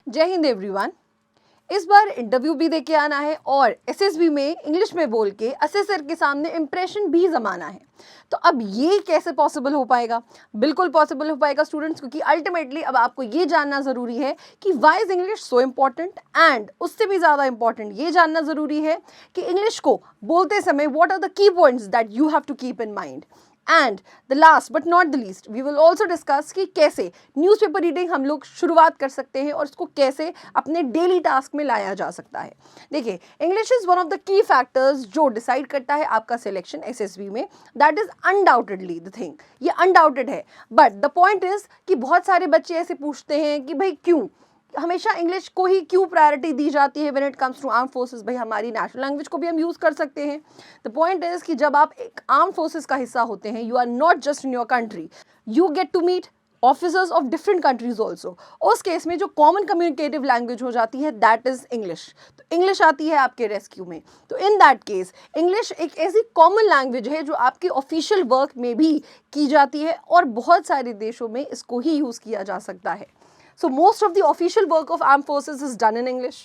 जय हिंद एवरीवन। इस बार इंटरव्यू भी देके आना है और एसएसबी में इंग्लिश में बोल के असेसर के सामने इंप्रेशन भी जमाना है। तो अब ये कैसे पॉसिबल हो पाएगा? बिल्कुल पॉसिबल हो पाएगा स्टूडेंट्स, क्योंकि अल्टीमेटली अब आपको ये जानना ज़रूरी है कि why is English so important, and उससे भी ज़्यादा इंपॉर्टेंट ये जानना ज़रूरी है कि इंग्लिश को बोलते समय what are the key points that you have to keep in mind. And the last but not the least we will also discuss कि कैसे न्यूज़पेपर रीडिंग हम लोग शुरुआत कर सकते हैं और इसको कैसे अपने डेली टास्क में लाया जा सकता है। देखिए, English is one of the key factors जो डिसाइड करता है आपका सिलेक्शन एसएसबी में। That is undoubtedly the thing, ये अनडाउटेड है। बट द पॉइंट इज़ कि बहुत सारे बच्चे ऐसे पूछते हैं कि भाई क्यों हमेशा इंग्लिश को ही क्यों प्रायोरिटी दी जाती है when it comes to arm forces. भाई हमारी नेशनल लैंग्वेज को भी हम यूज़ कर सकते हैं। द पॉइंट इज़ कि जब आप एक आर्म फोर्सेस का हिस्सा होते हैं, you are not just in your country, you get to meet officers of different countries also. उस केस में जो कॉमन कम्युनिकेटिव लैंग्वेज हो जाती है दैट इज़ इंग्लिश। तो इंग्लिश आती है आपके रेस्क्यू में। तो इन दैट केस इंग्लिश एक ऐसी कॉमन लैंग्वेज है जो आपके ऑफिशियल वर्क में भी की जाती है और बहुत सारे देशों में इसको ही यूज़ किया जा सकता है। So most of the official work of armed forces is done in English.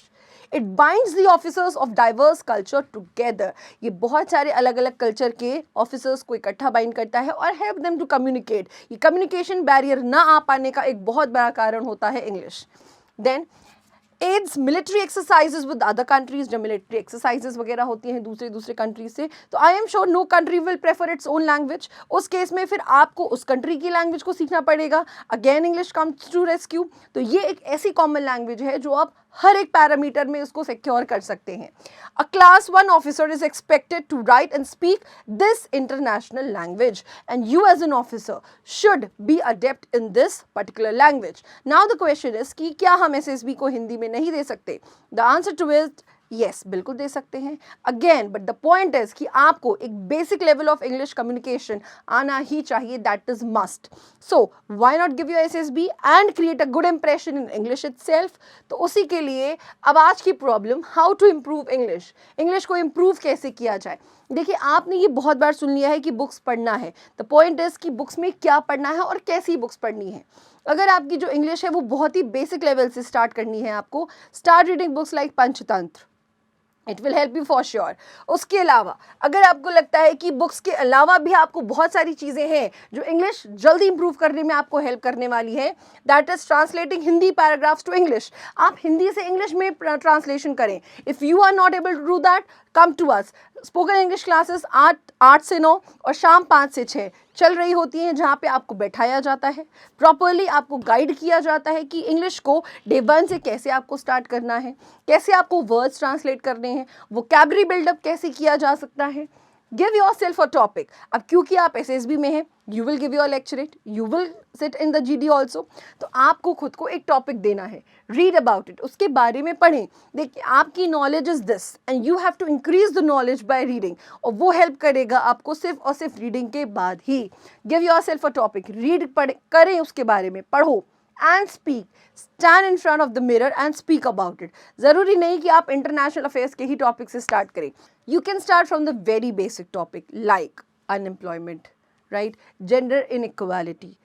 It binds the officers of diverse culture together. ये बहुत सारे अलग अलग कल्चर के ऑफिसर्स को इकट्ठा बाइंड करता है और हेल्प देम टू कम्युनिकेट। ये कम्युनिकेशन बैरियर ना आ पाने का एक बहुत बड़ा कारण होता है English. Then aids military exercises with other countries. जब मिलिट्री एक्सरसाइजेज वगैरह होती हैं दूसरे कंट्रीज से, तो I am sure no country will prefer its own language. उस केस में फिर आपको उस कंट्री की लैंग्वेज को सीखना पड़ेगा। Again English comes to rescue. तो ये एक ऐसी कॉमन लैंग्वेज है जो आप हर एक पैरामीटर में उसको सिक्योर कर सकते हैं। A class 1 officer is expected to write and speak this international language and you as an officer should be adept in this particular language. Now the question is कि क्या हम एसएसबी को हिंदी में नहीं दे सकते? The answer to it yes, बिल्कुल दे सकते हैं। Again but the point is कि आपको एक basic level of English communication आना ही चाहिए, that is must. So why not give your SSB and create a good impression in English itself. तो उसी के लिए अब आज की problem, how to improve English. English को इम्प्रूव कैसे किया जाए? देखिए, आपने ये बहुत बार सुन लिया है कि बुक्स पढ़ना है। द पॉइंट इज कि बुक्स में क्या पढ़ना है और कैसी बुक्स पढ़नी है। अगर आपकी जो इंग्लिश है वो बहुत ही बेसिक लेवल से स्टार्ट करनी है, आपको start reading books like Panchatantra. It will help you for sure. उसके अलावा अगर आपको लगता है कि बुक्स के अलावा भी आपको बहुत सारी चीज़ें हैं जो इंग्लिश जल्दी इंप्रूव करने में आपको हेल्प करने वाली है, that is translating Hindi paragraphs to English. आप हिंदी से इंग्लिश में ट्रांसलेशन करें। If you are not able to do that, come to us. Spoken English classes 8 से 9 और शाम 5 से 6 चल रही होती हैं, जहाँ पे आपको बैठाया जाता है, प्रॉपरली आपको गाइड किया जाता है कि इंग्लिश को डे 1 से कैसे आपको स्टार्ट करना है, कैसे आपको वर्ड्स ट्रांसलेट करने हैं, वोकैबुलरी बिल्डअप कैसे किया जा सकता है। Give yourself a topic. अब क्योंकि आप एसएसबी में हैं, you will give your lecturette, you will sit in the GD also. तो आपको खुद को एक टॉपिक देना है, रीड अबाउट इट, उसके बारे में पढ़ें। देखिए, आपकी knowledge is this and you have to increase the knowledge by reading, और वो हेल्प करेगा आपको सिर्फ और सिर्फ रीडिंग के बाद ही। Give yourself a topic, read करें, उसके बारे में पढ़ो and speak. Stand in front of the mirror and speak about it. ज़रूरी नहीं कि आप इंटरनेशनल अफेयर्स के ही टॉपिक से स्टार्ट करें। You can start from the very basic topic like unemployment, right, gender inequality.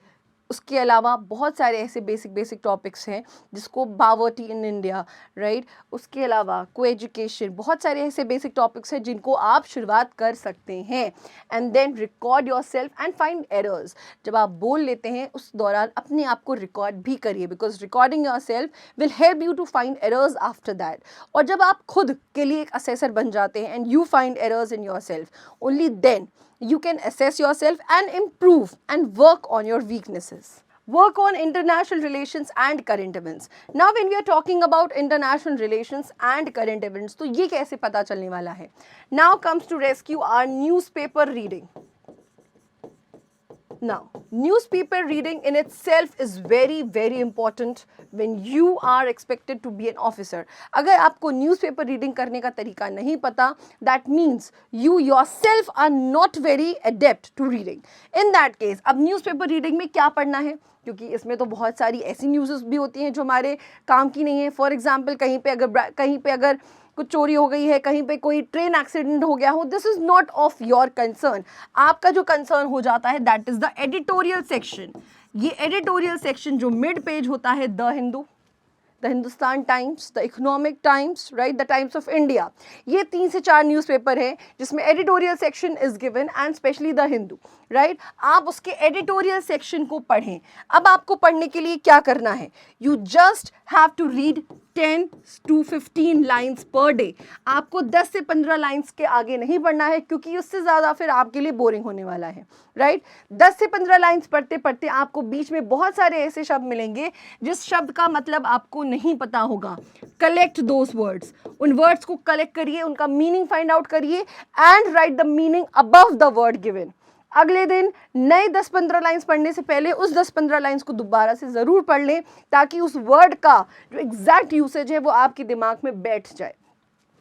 उसके अलावा बहुत सारे ऐसे बेसिक टॉपिक्स हैं जिसको पॉवर्टी इन इंडिया, राइट। उसके अलावा को एजुकेशन, बहुत सारे ऐसे बेसिक टॉपिक्स हैं जिनको आप शुरुआत कर सकते हैं। And then record yourself and find errors. जब आप बोल लेते हैं उस दौरान अपने आप को रिकॉर्ड भी करिए, because recording yourself will help you to find errors after that. और जब आप खुद के लिए एक असेसर बन जाते हैं and you find errors in yourself, only then you can assess yourself and improve and work on your weaknesses. Work on international relations and current events. Now when we are talking about international relations and current events, तो ये कैसे पता चलने वाला है? Now comes to rescue our newspaper reading. Now, newspaper reading in itself is very important when you are expected to be an officer. अगर आपको newspaper reading करने का तरीका नहीं पता, that means you yourself are not very adept to reading. In that case, अब newspaper reading में क्या पढ़ना है? क्योंकि इसमें तो बहुत सारी ऐसी न्यूज़ भी होती हैं जो हमारे काम की नहीं है। फॉर एग्जाम्पल, कहीं पे अगर कुछ चोरी हो गई है, कहीं पे कोई ट्रेन एक्सीडेंट हो गया हो, this is not of your concern. आपका जो कंसर्न हो जाता है that is the editorial section. ये एडिटोरियल सेक्शन जो मिड पेज होता है the Hindu, the Hindustan times, the economic times, right, the times of India. ये 3 से 4 न्यूज़पेपर हैं जिसमें editorial section is given and specially the Hindu, right. आप उसके एडिटोरियल सेक्शन को पढ़ें। अब आपको पढ़ने के लिए क्या करना है, you just have to read 10 to 15 lines per day. आपको 10 से 15 लाइन्स के आगे नहीं पढ़ना है क्योंकि उससे ज़्यादा फिर आपके लिए बोरिंग होने वाला है, राइट। 10 से 15 लाइन्स पढ़ते पढ़ते आपको बीच में बहुत सारे ऐसे शब्द मिलेंगे जिस शब्द का मतलब आपको नहीं पता होगा। कलेक्ट दोज वर्ड्स, उन वर्ड्स को कलेक्ट करिए, उनका मीनिंग फाइंड आउट करिए and right the meaning above the word given. अगले दिन नए 10-15 लाइन्स पढ़ने से पहले उस 10-15 लाइन्स को दोबारा से ज़रूर पढ़ लें ताकि उस वर्ड का जो एग्जैक्ट यूसेज है वो आपके दिमाग में बैठ जाए।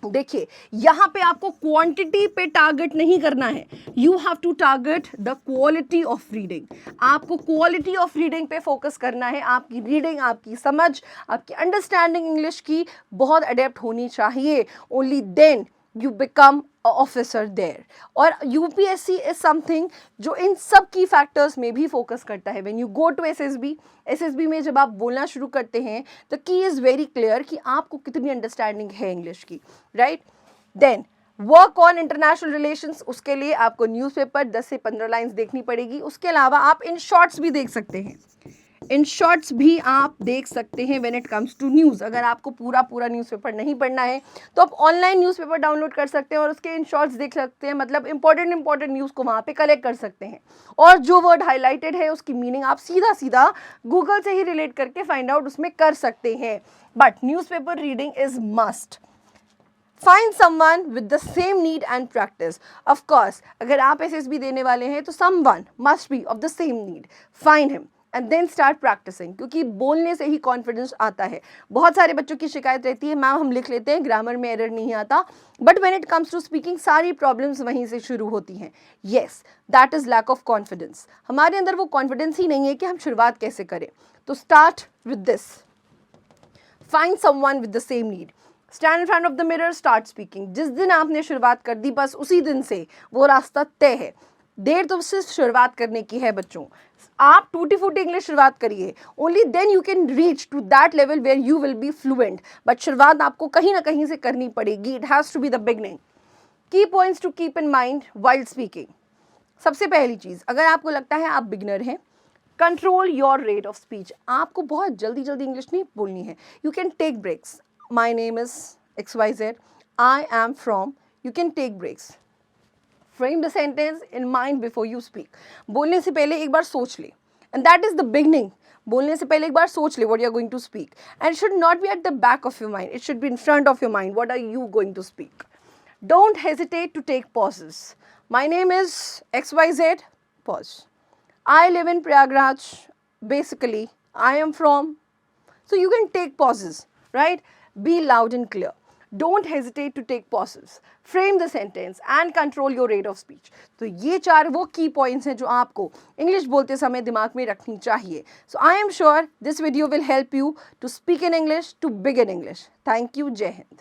देखिए, यहाँ पे आपको क्वांटिटी पे टारगेट नहीं करना है, you have to target the quality of reading. आपको क्वालिटी ऑफ रीडिंग पे फोकस करना है। आपकी रीडिंग, आपकी समझ, आपकी अंडरस्टैंडिंग इंग्लिश की बहुत अडेप्ट होनी चाहिए। Only then you become a officer there। और UPSC is something जो इन सब की फैक्टर्स में भी फोकस करता है। when you go to SSB में जब आप बोलना शुरू करते हैं the key is very clear कि आपको कितनी अंडरस्टैंडिंग है इंग्लिश की, right. Then work on international relations, उसके लिए आपको न्यूज़पेपर 10 से 15 लाइन्स देखनी पड़ेगी। उसके अलावा आप इन शॉर्ट्स भी देख सकते हैं, इन शॉर्ट्स भी आप देख सकते हैं when it comes to news. अगर आपको पूरा न्यूज़पेपर नहीं पढ़ना है तो आप ऑनलाइन न्यूज़पेपर डाउनलोड कर सकते हैं और उसके इन शॉर्ट्स देख सकते हैं, मतलब इंपॉर्टेंट न्यूज़ को वहाँ पे कलेक्ट कर सकते हैं। और जो वर्ड हाईलाइटेड है उसकी मीनिंग आप सीधा गूगल से ही रिलेट करके फाइंड आउट उसमें कर सकते हैं। But newspaper reading is must. Find someone with the same need and practice. Of course, अगर आप SSB देने वाले हैं तो someone must be of the same need. Find him and then start practicing, क्योंकि बोलने से ही कॉन्फिडेंस आता है। बहुत सारे बच्चों की शिकायत रहती है, मैम हम लिख लेते हैं, ग्रामर में एरर नहीं आता, but when it comes to speaking सारी प्रॉब्लम्स वहीं से शुरू होती हैं। Yes, that is lack of confidence. हमारे अंदर वो कॉन्फिडेंस ही नहीं है कि हम शुरुआत कैसे करें। तो start with this, find someone with the same need, stand in front of the mirror, start speaking. जिस दिन आपने शुरुआत कर दी बस उसी दिन से वो रास्ता तय है। देर तो उससे शुरुआत करने की है बच्चों। आप टूटी फूटी इंग्लिश शुरुआत करिए, only then you can reach to that level where you will be fluent. But शुरुआत आपको कहीं ना कहीं से करनी पड़ेगी। It has to be the beginning. Key points to keep in mind while speaking. सबसे पहली चीज़, अगर आपको लगता है आप बिगनर हैं, control your rate of speech. आपको बहुत जल्दी इंग्लिश नहीं बोलनी है। You can take breaks. My name is XYZ, I am from, you can take breaks. Frame the sentence in mind before you speak. बोलने से पहले एक बार सोच ले, and that is the beginning. बोलने से पहले एक बार सोच ले what you are going to speak, and should not be at the back of your mind, it should be in front of your mind, what are you going to speak. Don't hesitate to take pauses. My name is XYZ, pause. I live in Prayagraj, basically I am from, so you can take pauses, right? Be loud and clear. Don't hesitate to take pauses. Frame the sentence and control your rate of speech. तो ये 4 वो key points हैं जो आपको English बोलते समय दिमाग में रखनी चाहिए. So I am sure this video will help you to speak in English, to begin English. Thank you. जय हिंद.